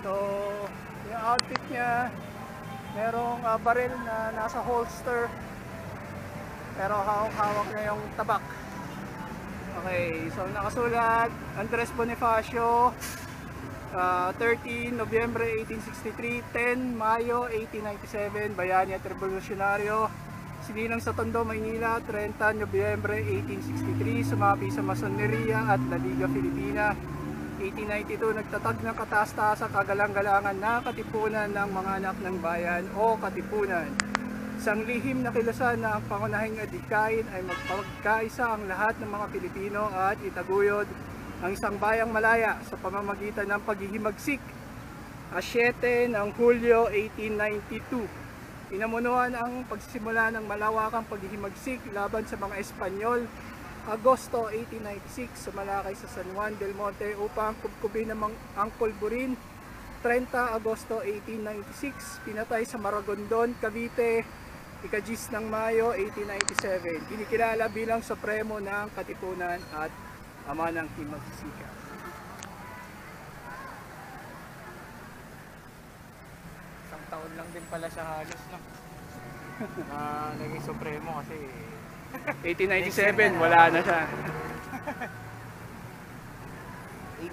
So, yung outfit niya, merong baril na nasa holster, pero hawak-hawak na yung tabak. Okay, so nakasulat Andres Bonifacio, 13 Nobyembre 1863, 10 Mayo 1897, Bayani at Revolusyonaryo. Sinilang sa Tondo, Maynila, 30 Nobyembre 1863, sumapi sa Masoneria at La Liga Filipina. 1892, nagtatag ng kataas-taasang kagalang-galangan na Katipunan ng mga anak ng bayan o Katipunan. Isang lihim na kilusan na ang pangunahing adhikain ay magpagkaisa ang lahat ng mga Pilipino at itaguyod ang isang bayang malaya sa pamamagitan ng paghihimagsik. 7 ng Hulyo 1892, inamunuan ang pagsisimula ng malawakang paghihimagsik laban sa mga Espanyol. Agosto 1896, sumalakay sa San Juan del Monte upang kubkubin ang pulburin. 30 Agosto 1896, pinatay sa Maragondon, Cavite. 10 ng Mayo 1897, kinikilala bilang Supremo ng Katipunan at Ama ng Himagsikan. Isang taon lang din pala siya halos, no? Na naging Supremo kasi 1897, wala na siya.